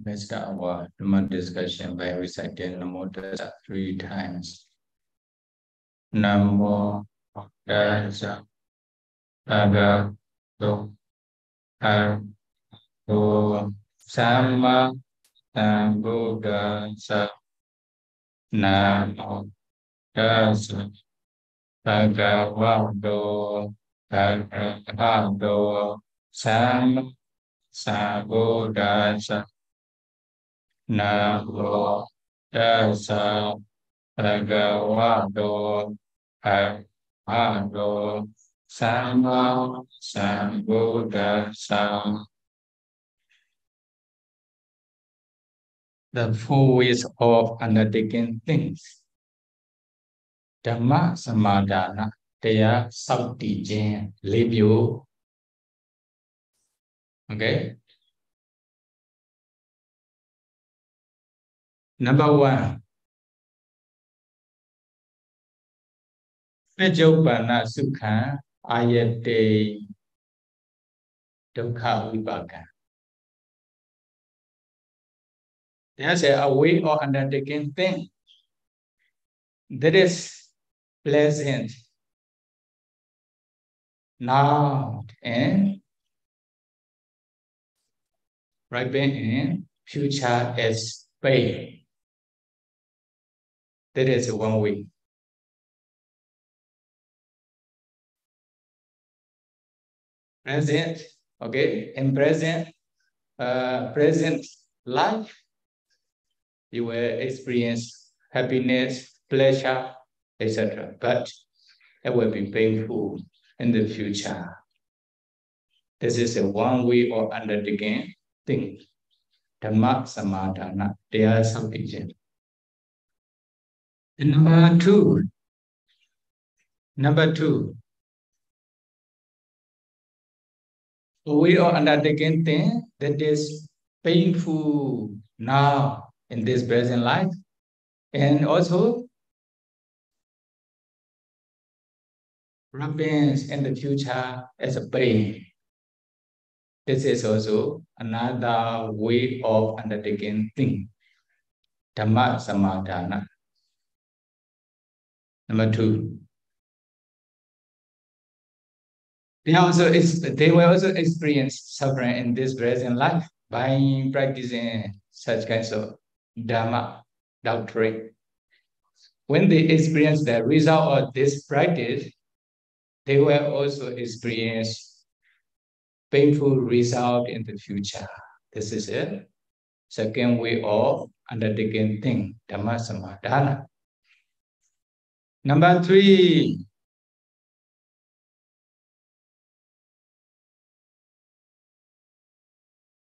Let's start our Dhamma discussion by reciting Namo Tassa 3 times. Namo Tassa Bhagavato Arahato Sammasamādāna Namo Tassa Bhagavato Arahato Sammasamādāna Namo Tassa Bhagavato Arahato Sammasamādāna. The 4 ways of undertaking things. Dhammasamādāna, Taya Sauti Jen, live you. Okay. Number 1. Vijopana Sukha Ayate Dukkha Vipaka. There's a way of undertaking things that is pleasant now and right in future as pain. That is one way. Present, okay, in present life, you will experience happiness, pleasure, etc. But it will be painful in the future. This is a one way of undertaking things. Dhammasamādāna, they are sufficient. Number two, we are undertaking things that is painful now in this present life, and also happens in the future as a pain. This is also another way of undertaking things. Dhammasamādāna. Number 2. They will also experience suffering in this present life by practicing such kinds of Dhamma doctrine. When they experience the result of this practice, they will also experience painful result in the future. This is a second way of undertaking things, Dhammasamādāna. Number 3.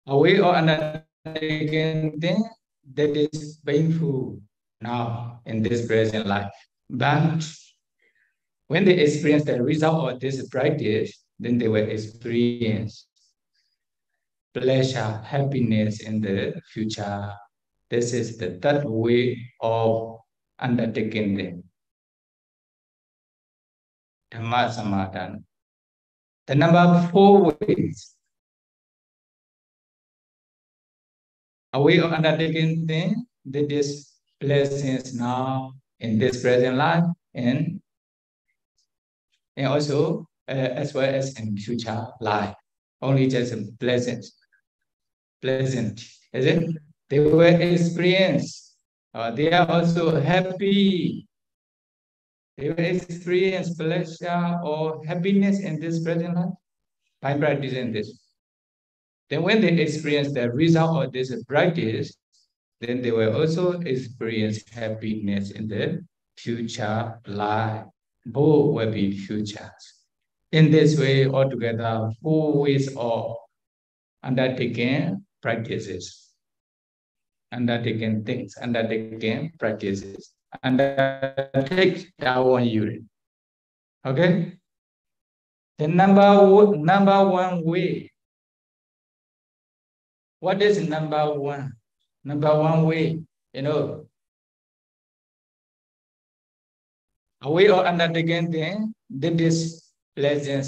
A way of undertaking things that is painful now in this present life. But when they experience the result of this practice, then they will experience pleasure, happiness in the future. This is the third way of undertaking them. Dhammasamādāna. The number 4 ways. A way of undertaking things that is pleasant now in this present life and also as well as in future life. Only just pleasant, is it? They will experience. They are also happy. They will experience pleasure or happiness in this present life by practicing this. Then when they experience the result of this practice, then they will also experience happiness in the future life. Both will be futures. In this way, altogether, 4 ways of undertaking practices, undertaking things, undertaking practices, undertake that one unit. Okay? The number one way. What is number 1? Number 1 way, a way of undertaking things that is pleasant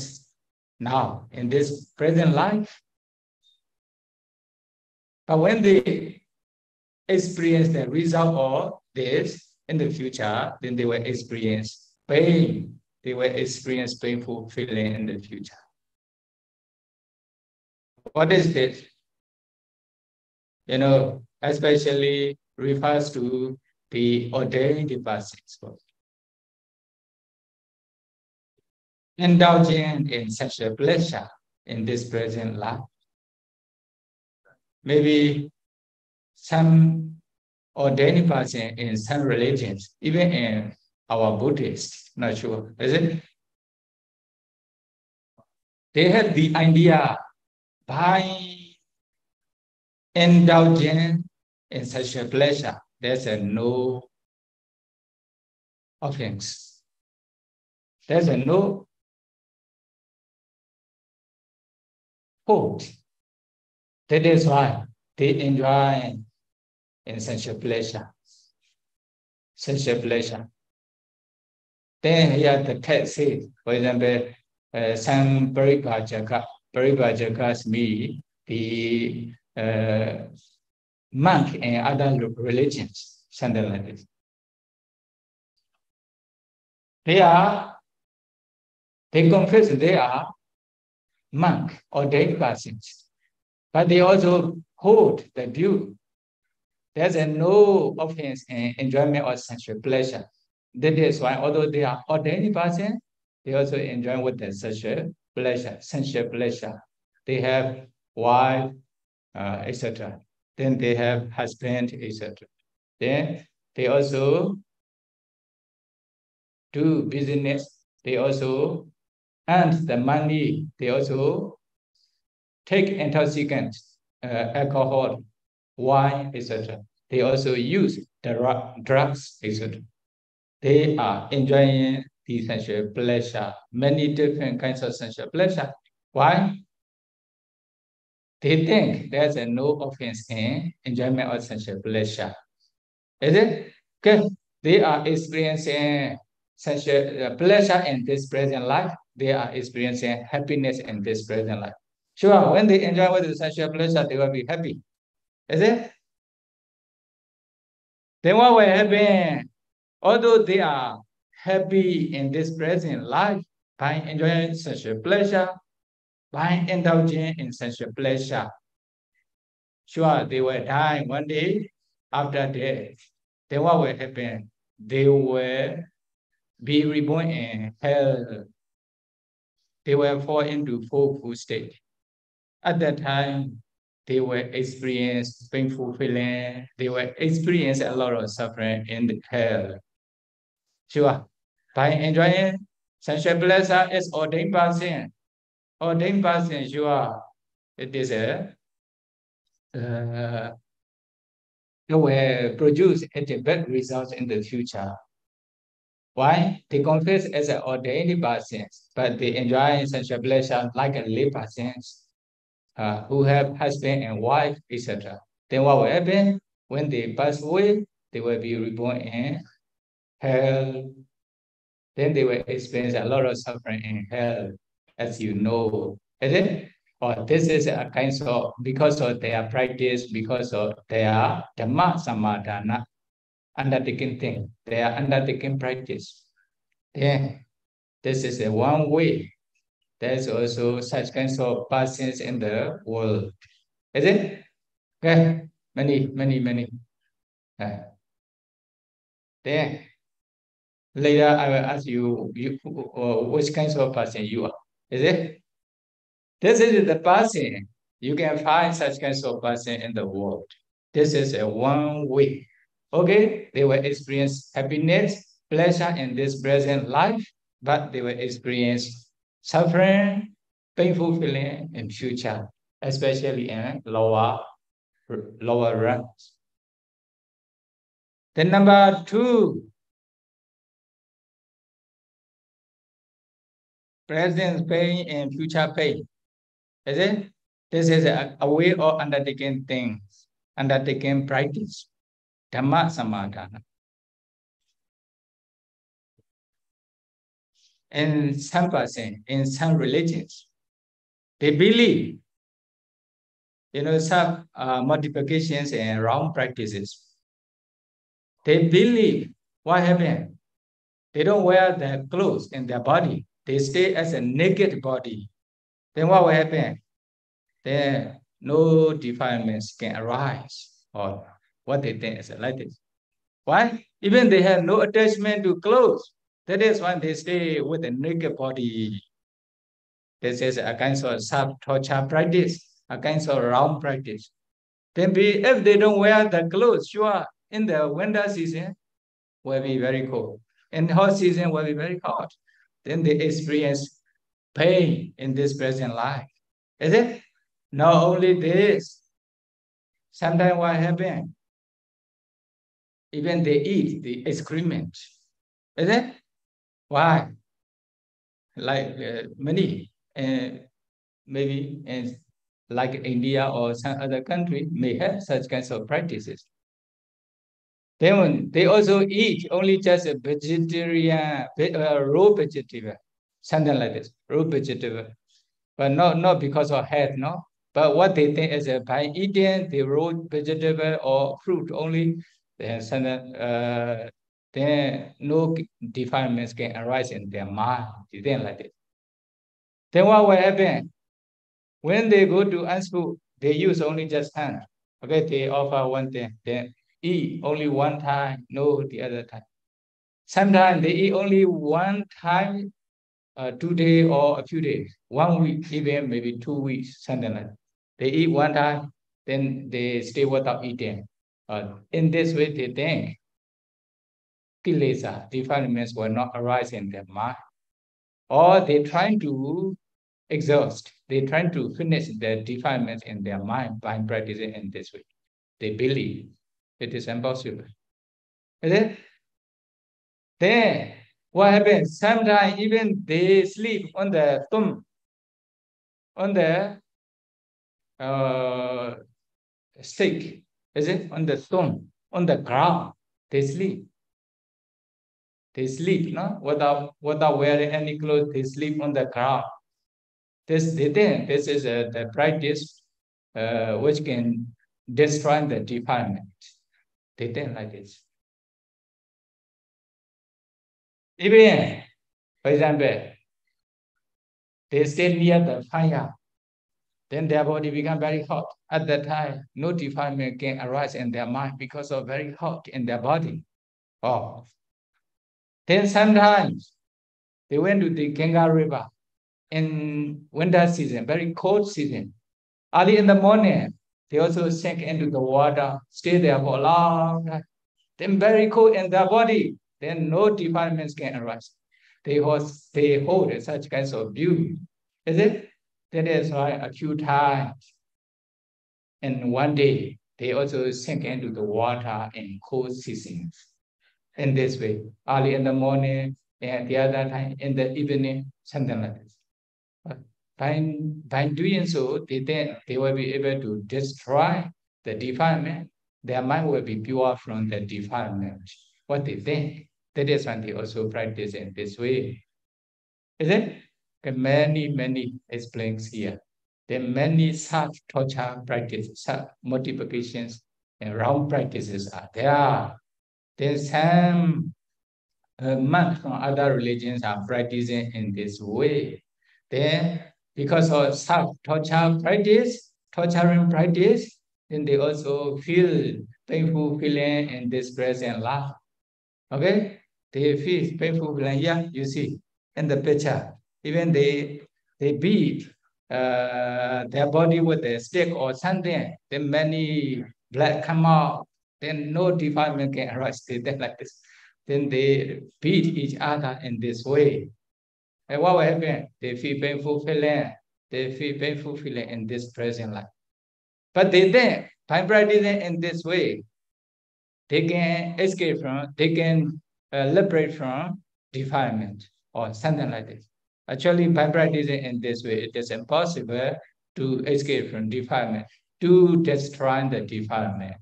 now in this present life But when they experience the result of this in the future, then they will experience pain. They will experience painful feeling in the future. What is this? Especially refers to the ordained persons. Indulging in sexual pleasure in this present life. Maybe some ordained person in some religions, even in our Buddhist, not sure, is it? They have the idea by indulging in sexual pleasure, there's no offense. There's no fault. That is why they enjoy in sexual pleasure. Sexual pleasure. Then here the text says, for example, some Paribhajakas mean the monk and other religions, something like this. They confess they are monk or dead persons, but they also hold the view there's no offense in enjoyment or sexual pleasure. That is why, although they are ordained persons, they also enjoy with the sexual pleasure, sensual pleasure. They have wife, etc. Then they have husband, etc. Then they also do business. They also earn the money. They also take intoxicants, alcohol, wine, etc. They also use the drugs, etc. They are enjoying the sensual pleasure, many different kinds of sensual pleasure. Why? They think there's no offense in enjoyment of sensual pleasure. Is it? Okay. They are experiencing sensual pleasure in this present life. They are experiencing happiness in this present life. Sure, when they enjoy with the sensual pleasure, they will be happy. Is it? Then what will happen? Although they are happy in this present life by enjoying sensual pleasure, by indulging in sensual pleasure, sure, they will die one day after death. Then what will happen? They will be reborn in hell. They will fall into fourfold state. At that time, they will experience painful feeling. They will experience a lot of suffering in the hell. Sure. By enjoying sensual pleasure is ordained person. Ordained person, sure. It is it will produce a bad result in the future. Why? They confess as an ordained person, but they enjoy sensual pleasure like a lay person who have husband and wife, etc. Then what will happen? When they pass away, they will be reborn in hell. Then they will experience a lot of suffering in hell, as you know. Is it? Or this is a kind of, because of their practice, because of their Dhammasamādāna undertaking thing, they are undertaking practice. Then this is a one way. There's also such kinds of persons in the world. Is it? Okay. Many. Then later I will ask you which kinds of person you are. Is it? This is the person. You can find such kinds of person in the world. This is a one way. Okay? They will experience happiness, pleasure in this present life, but they will experience suffering, painful feeling in future, especially in lower ranks. Then number 2, present pain and future pain. Is it? This is a way of undertaking things, undertaking practice. Dhammasamādāna. In some person, in some religions, they believe some multiplications and wrong practices. They believe what happened. They don't wear the clothes in their body. They stay as a naked body. Then what will happen? Then no defilements can arise, or what they think is like this. Why? Even they have no attachment to clothes. That is why they stay with a naked body. This is a kind of self-torture practice, a kind of wrong practice. Then if they don't wear the clothes, sure, in the winter season will be very cold. In hot season will be very hot. Then they experience pain in this present life. Is it? Not only this, sometimes what happens? Even they eat the excrement. Is it? Why? Like many, maybe like India or some other country may have such kinds of practices. Then they also eat only just a vegetarian, raw vegetable, something like this, raw vegetable, but not because of health, no. But what they think is by eating the raw vegetable or fruit only, then no defilements can arise in their mind. They think like this. Then what will happen? When they go to ask food, they use only just hand. Okay, they offer one thing, then eat only one time, no the other time. Sometimes they eat only one time, 2 days or a few days, 1 week, even maybe 2 weeks, something like that. They eat one time, then they stay without eating. In this way, they think kilesa, defilements, will not arise in their mind. Or they try to exhaust, they try to finish the defilements in their mind by practicing in this way. They believe it is impossible. Is it? Then what happens? Sometimes even they sleep on the thumb, on the stick, is it? On the thumb, on the ground, they sleep. They sleep, no? Without wearing any clothes, they sleep on the ground. They think this is the practice which can destroy the defilement. They think like this. Even, for example, they stay near the fire, then their body become very hot. At that time, no defilement can arise in their mind because of very hot in their body. Oh. Then sometimes they went to the Ganga River in winter season, very cold season. Early in the morning, they also sink into the water, stay there for a long time. Then very cold in their body, then no defilements can arise. They hold such kinds of view. Is it? That is why a few times in one day, they also sink into the water in cold seasons. In this way, early in the morning and the other time in the evening, something like this. By doing so, they will be able to destroy the defilement. Their mind will be pure from the defilement. What they think, that is when they also practice in this way. Is it? Many explains here. There are many such torture practices, such multiplications and wrong practices are there. There's some monks from other religions are practicing in this way. Then, because of self-torture practice, torturing practice, then they also feel painful feeling in this present life. Okay? They feel painful feeling. Yeah, you see in the picture. Even they beat their body with a stick or something. Then many blood come out. Then no defilement can arise. They like this. Then they beat each other in this way. And what will happen? They feel painful feeling. They feel painful feeling in this present life. But they think by practicing in this way, they can escape from, they can liberate from defilement or something like this. Actually, by practicing in this way, it is impossible to escape from defilement, to destroy the defilement.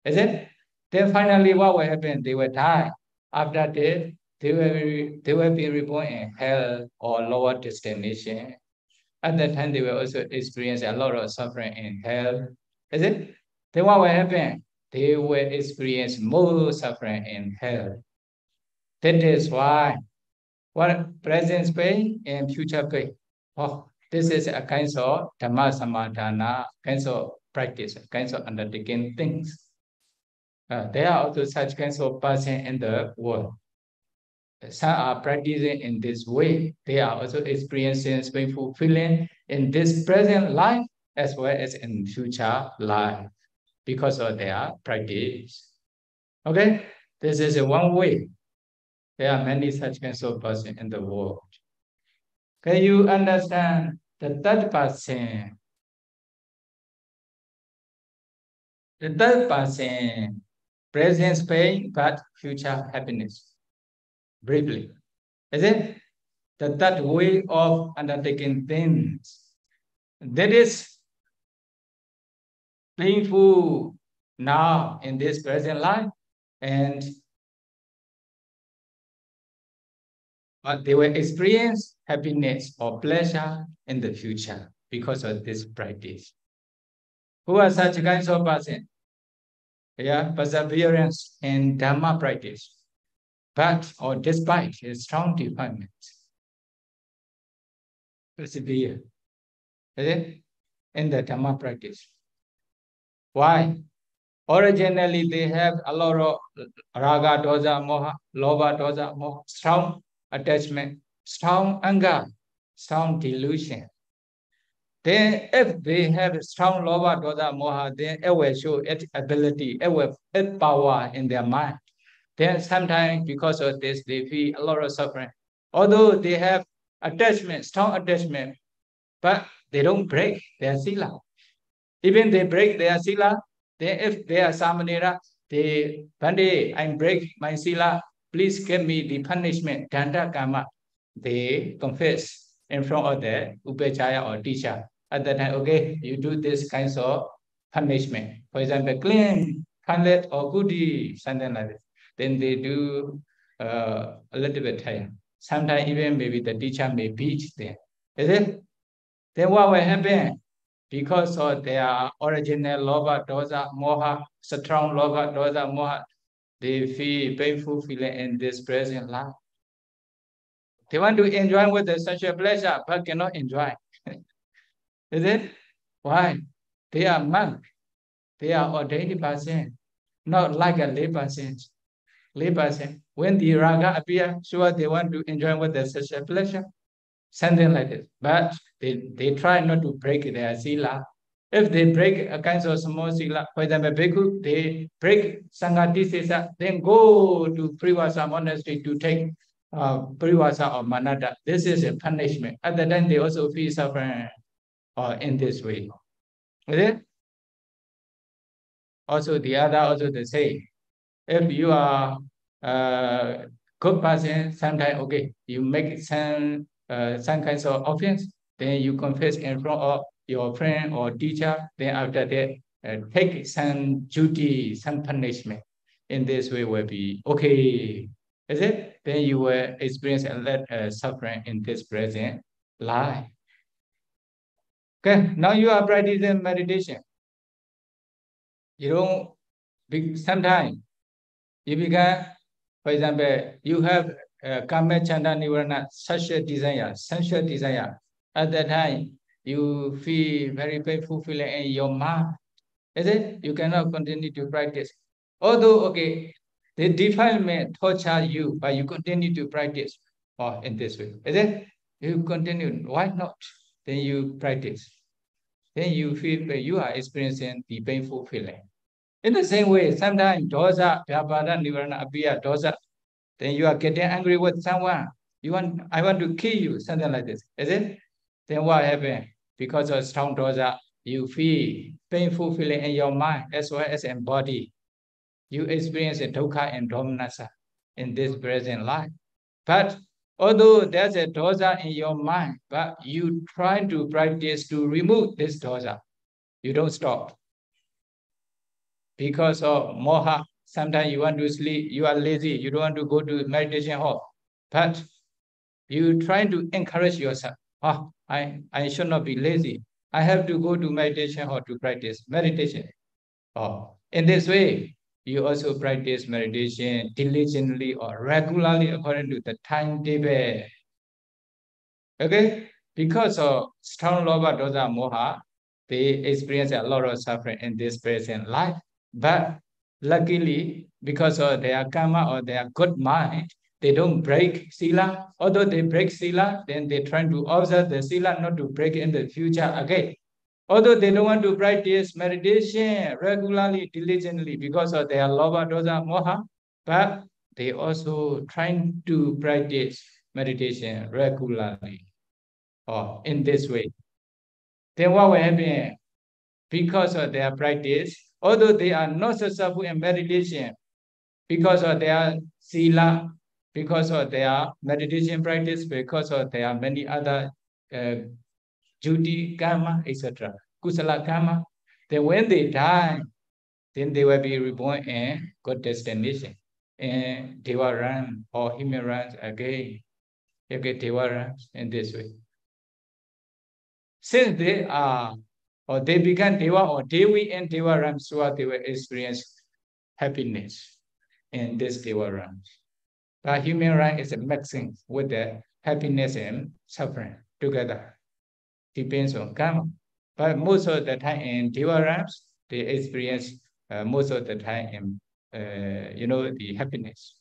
Is it? Then finally, what will happen? They will die. After death, they will be reborn in hell or lower destination. At that time, they will also experience a lot of suffering in hell. Is it? Then what will happen? They will experience more suffering in hell. That is why what present pain and future pain. Oh, this is a kind of Dhammasamādāna, kind of practice, kinds of undertaking things. There are also such kinds of person in the world. Some are practicing in this way. They are also experiencing painful feeling in this present life as well as in future life because of their practice. Okay, this is one way. There are many such kinds of persons in the world. Can you understand the third person? The third person, present pain but future happiness. Briefly, is it? The third way of undertaking things. That is painful now in this present life, and but they will experience happiness or pleasure in the future because of this practice. Who are such kinds of person? Yeah, perseverance in Dhamma practice, but or despite his strong defilement, persevere, is it? In the Dhamma practice. Why? Originally, they have a lot of raga, dosa, moha, lobha, dosa, moha, strong attachment, strong anger, strong delusion. Then if they have strong lobha, dosa, moha, then it will show its ability, it will its power in their mind. Then sometimes because of this, they feel a lot of suffering. Although they have attachment, strong attachment, but they don't break their sila. Even they break their sila, then if they are samanera, they, Bande, I break my sila, please give me the punishment, danda karma. They confess in front of the upachaya or teacher. At that time, okay, you do this kinds of punishment. For example, clean, panlet or goody, something like this. Then they do a little bit higher. Sometimes even maybe the teacher may beat them. Is it? Then what will happen? Because of their original lobha, dosa, moha, strong lobha, dosa, moha, they feel painful feeling in this present life. They want to enjoy with the sexual pleasure, but cannot enjoy. Is it? Why? They are monk. They are ordained person, not like a lay person. Lay person. When the raga appear, sure they want to enjoy with the sexual pleasure. Something like this. But they try not to break their sila. If they break a kind of small sila, for example, bhikkhu, they break sangati sisa, then go to Privasa monastery to take Privasa or Manada. This is a punishment. At the time, they also feel suffering in this way. Is it? Also, the other also the same. If you are good person, sometimes, okay, you make some kinds of offense, then you confess in front of your friend or teacher, then after that, take some duty, some punishment. In this way will be okay. Is it? Then you will experience a lot suffering in this present life. Okay, now you are practicing meditation. You don't, sometimes you become, for example, you have Kama Chanda Nivarana, such a desire, sensual desire. At that time, you feel very painful feeling in your mind. Is it? You cannot continue to practice. Although, okay, the defilement torture you, but you continue to practice in this way. Is it? You continue. Why not? Then you practice. Then you feel that you are experiencing the painful feeling. In the same way, sometimes dosa, vyapada, nivarana, abhiya, dosa, then you are getting angry with someone. I want to kill you, something like this. Is it? Then what happens? Because of strong dosa, you feel painful feeling in your mind as well as in body. You experience a dukkha and domanassa in this present life. But although there's a dosa in your mind, but you try to practice to remove this dosa. You don't stop. Because of moha, sometimes you want to sleep, you are lazy, you don't want to go to meditation hall. But you try to encourage yourself. I should not be lazy. I have to go to meditation or to practice meditation. In this way, you also practice meditation diligently or regularly according to the timetable. Okay? Because of strong lobha, dosa, moha, they experience a lot of suffering in this present life. But luckily, because of their karma or their good mind, they don't break sila. Although they break sila, then they try to observe the sila not to break in the future again. Although they don't want to practice meditation regularly, diligently, because of their lobha, dosa, moha, but they also trying to practice meditation regularly. In this way. Then what will happen? Because of their practice, although they are not successful in meditation, because of their sila, because of their meditation practice, because of their many other duty, karma, etc., kusala karma, then when they die, then they will be reborn in good destination, in Deva realm or human realms again. You get Deva realms in this way. Since they are, or they become Deva or Devi and Deva realms, so they will experience happiness in this Deva realms. But human realm is a mixing with the happiness and suffering together. Depends on karma. But most of the time in Deva realms, they experience most of the time in, the happiness.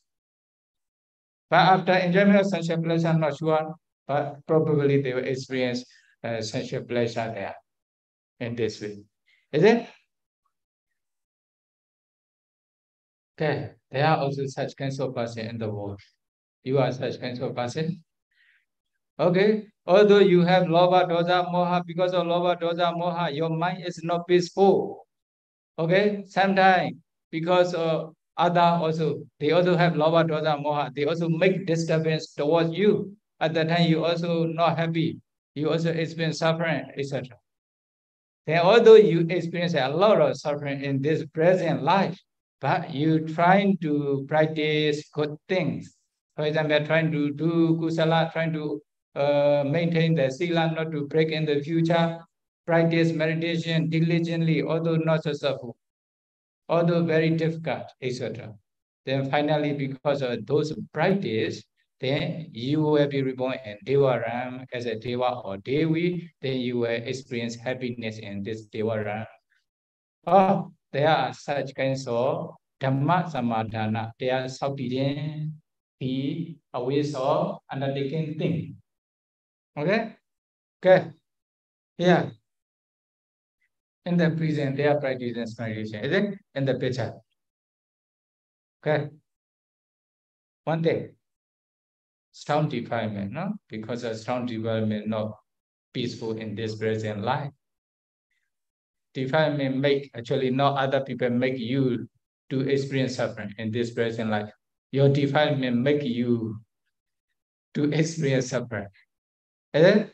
But after enjoyment of sensual pleasure, I'm not sure, but probably they will experience sensual pleasure there in this way. Is it? Okay, there are also such kinds of person in the world. You are such kinds of person. Okay, although you have lobha, dosa, moha, because of lobha, dosa, moha, your mind is not peaceful. Okay, sometimes because of other also, they also have lobha, dosa, moha, they also make disturbance towards you. At that time, you also not happy. You also experience suffering, etc. Then although you experience a lot of suffering in this present life, but you trying to practice good things. For example, trying to do kusala, trying to maintain the sila, not to break in the future, practice meditation diligently, although not successful, although very difficult, etc. Then finally, because of those practice, then you will be reborn in Deva Ram as a Deva or Devi, then you will experience happiness in this Deva Ram. There are such kinds of Dhammasamādāna, they are Saudi the ways of undertaking things. Okay? Okay. Yeah. In the present, they are practicing meditation. Is it? In the picture. Okay. One thing. Strong defilement, no? Because of strong development, not peaceful in this present life. Defilement make actually not other people make you to experience suffering in this present life. Your defilement make you to experience suffering. And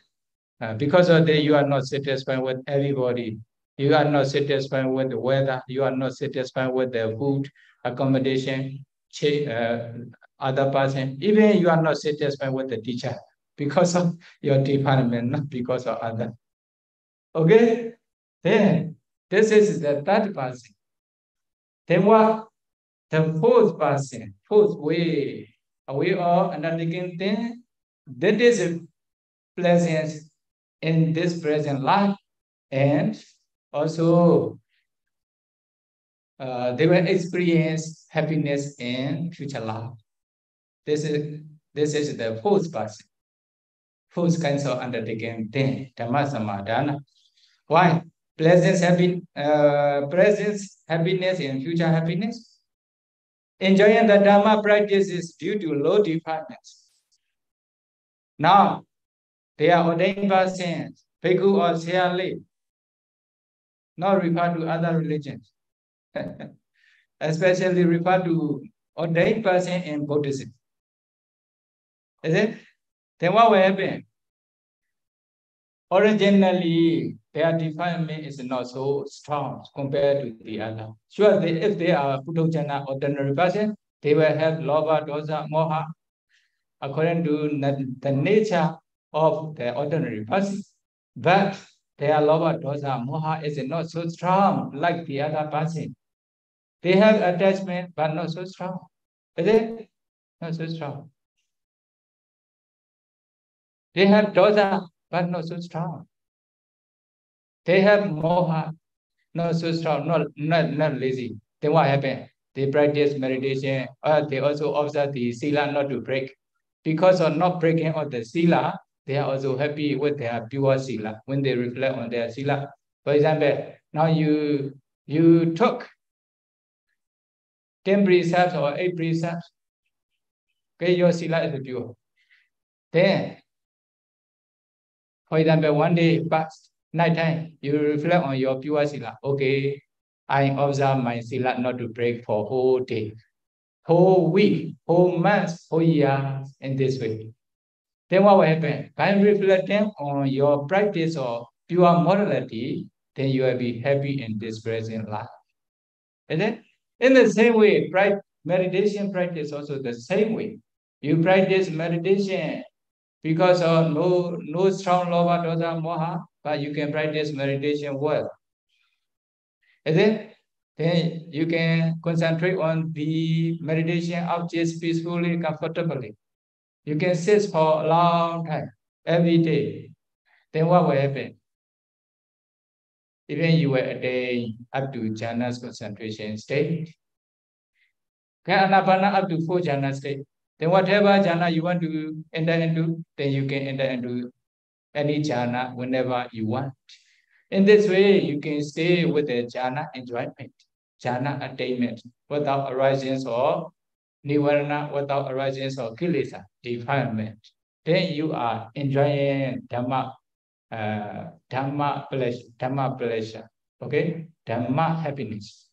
because of that, you are not satisfied with everybody. You are not satisfied with the weather. You are not satisfied with the food, accommodation, other person. Even you are not satisfied with the teacher because of your department, not because of other. Okay? Then this is the third person. Then what? The fourth person, fourth way, a way of undertaking things. That is a pleasant in this present life, and also they will experience happiness in future life. This is the fourth person. Fourth kinds of undertaking thing, Dhammasamādāna. Why? Presence, happiness, and future happiness. Enjoying the Dhamma practice is due to low defilements. Now, they are ordained persons, bhikkhu or siyali, not refer to other religions. Especially refer to ordained person in Buddhism. Is it? Then what will happen? Originally, their defilement is not so strong compared to the other. Sure, if they are Puthujjana ordinary person, they will have lobha, dosa, moha, according to the nature of the ordinary person. but their lobha, dosa, moha is not so strong like the other person. They have attachment, but not so strong. Is it? Not so strong. They have dosa, but not so strong. They have moha, not so strong, not lazy. Then what happened? They practice meditation, they also observe the sila not to break. Because of not breaking of the sila, they are also happy with their pure sila when they reflect on their sila. For example, now you took 10 precepts or 8 precepts. Okay, your sila is pure. Then, for example, one day past, night time, you reflect on your pure sila. Okay, I observe my sila not to break for whole day, whole week, whole month, whole year, in this way. Then what will happen? By reflecting on your practice of pure morality, then you will be happy in this present life. And then, in the same way, meditation practice also the same way. You practice meditation because of no strong lobha, dosa, moha, but you can practice meditation well. And then you can concentrate on the meditation objects peacefully, comfortably. You can sit for a long time, every day. Then what will happen? Even you will attain up to jhana's concentration state. Anapana up to 4 jhana state. Then whatever jhana you want to enter into, then you can enter into any jhana whenever you want. In this way, you can stay with the jhana enjoyment, jhana attainment, without arisings or nivarana, without arisings or kilesa, defilement. Then you are enjoying Dhamma, Dhamma pleasure, okay? Dhamma happiness.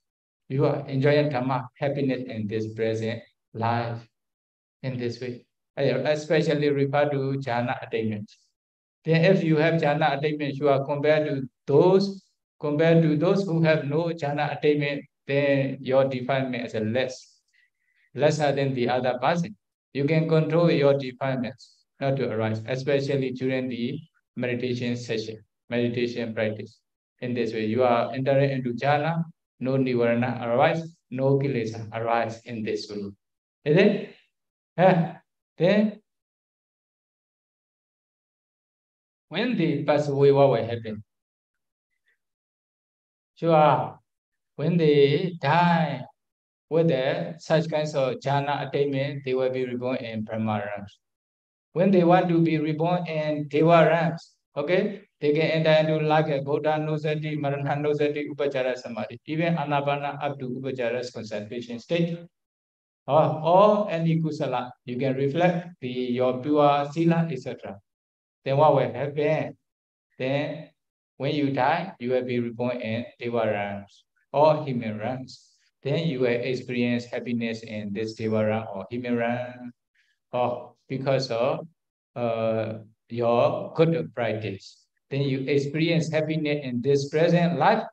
You are enjoying Dhamma happiness in this present life in this way. I especially refer to jhana attainment. Then if you have jhana attainment, you are compared to those who have no jhana attainment, then your defilement is lesser than the other person. You can control your defilements not to arise, especially during the meditation session, meditation practice. In this way, you are entering into jhana, no nivarana arise, no kilesa arise in this way. Is it? Then when they pass away, what will happen? Sure, when they die with such kinds of jhana attainment, they will be reborn in Brahma realms. When they want to be reborn in Deva realms, okay, they can enter into like a Buddha Nosati, Marana Nosati, Upachara Samadhi, even Anapana up to Upachara's concentration state. Or any kusala, you can reflect your pure sila, etc. Then what will happen? Then when you die, you will be reborn in Deva realms or human realms. Then you will experience happiness in this Deva realm or human realm, or because of your good practice. Then you experience happiness in this present life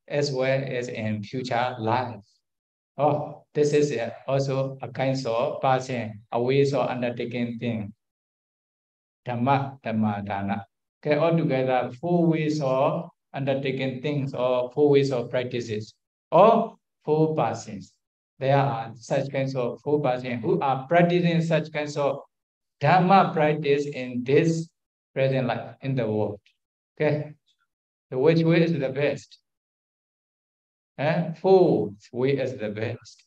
as well as in future life. Oh, this is also a kind of passing, a ways of undertaking thing. Dhammasamādāna. Okay, altogether 4 ways of undertaking things or 4 ways of practices or 4 persons. There are such kinds of 4 persons who are practicing such kinds of Dhamma practice in this present life, in the world. Okay, so which way is the best? 4th way is the best.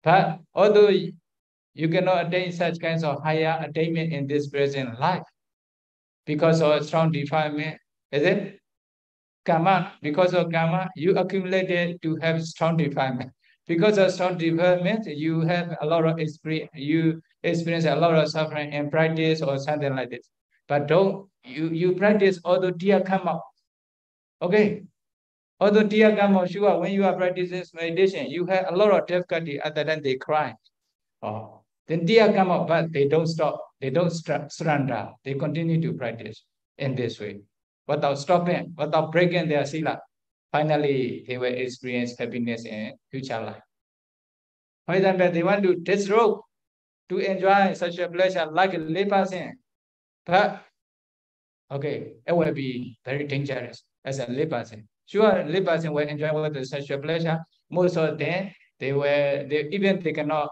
But although you cannot attain such kinds of higher attainment in this present life, because of strong defilement, is it? Karma, because of karma, you accumulated to have strong defilement. Because of strong defilement, you have a lot of experience, you experience a lot of suffering in practice or something like this. But don't, you practice, although tears come out. Okay? Although tears come out, sure, when you are practicing meditation, you have a lot of difficulty, other than they cry. Oh, then tears come out, but they don't stop. They don't surrender. They continue to practice in this way. Without stopping, without breaking their sila. Finally, they will experience happiness in future life. For example, they want to disrobe to enjoy such a pleasure like a layperson. But Okay, it will be very dangerous as a lay person. Sure, lay person will enjoy with the sexual pleasure. Most of them, they cannot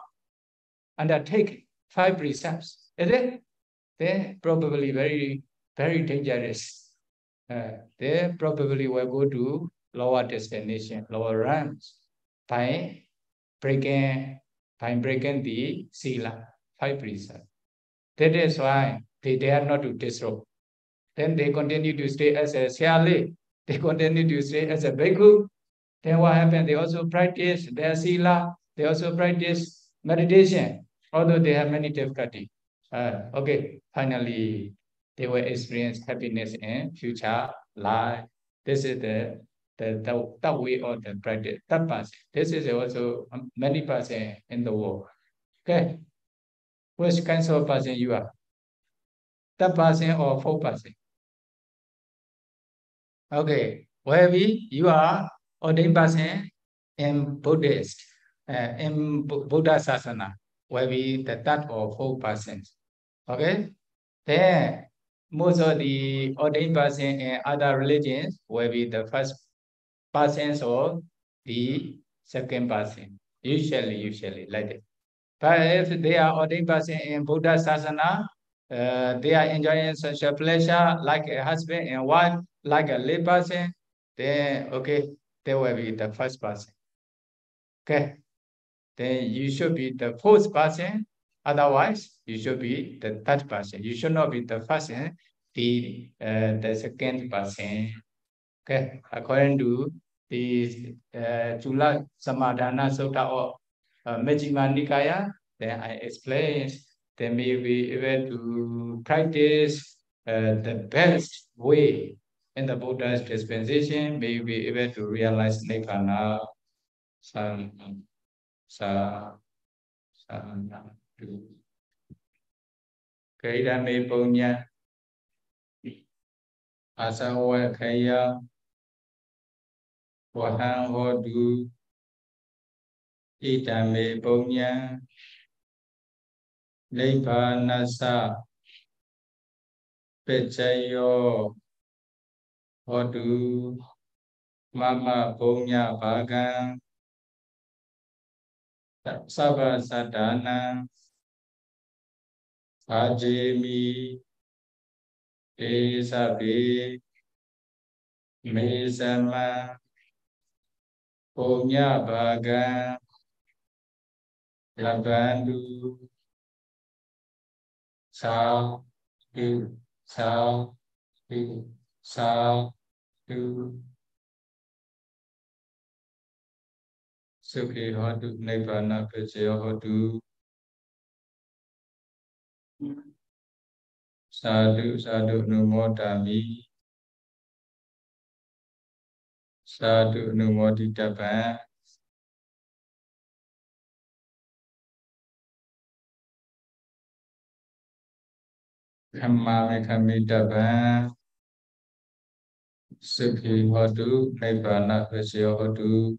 undertake 5 precepts. Is it? They probably very dangerous. They probably will go to lower destination, lower ranks by breaking the sila, 5 precepts. That is why they dare not to disrobe. Then they continue to stay as a Siale, they continue to stay as a Bhikkhu. Then what happened? They also practice their sila, they also practice meditation, although they have many difficulties. Okay, finally, they will experience happiness in future life. This is the way of the practice. That person. This is also many person in the world. Okay, which kinds of person you are? That person or 4 person? Okay, wherever you are ordained person in Buddhist, in Buddha Sasana, wherever the 3rd or 4th person. Okay, then most of the ordained person in other religions will be the 1st person or the 2nd person. Usually like that. But if they are ordained person in Buddha Sasana, they are enjoying sexual pleasure like a husband and wife, like a lay person, then okay, they will be the 1st person. Okay, then you should be the 4th person. Otherwise, you should be the 3rd person. You should not be the 1st, the 2nd person. Okay, according to the Cūḷadhammasamādāna Sutta or Majjhima Nikaya, then I explained they may be able to practice the best way in the Buddha's dispensation, may be able to realize Nibbana. Kaidame Punya Asawakaya Wahang Hodu Idame Punya Nibbanasa Pechayo Hodu Mama Punya Bhagang Sabbasadana Ajemi Esabe Mesama Punya Bhagang Labandu Sao Du Sao Du Sao Du Sukhi Hodu Nibbana Pechayo Hodu Sadhu Sadhu Numodami Sadhu Numoditaba Kamma Mekamidaba Sukhi Hodu Nibbana Pechayo Hodu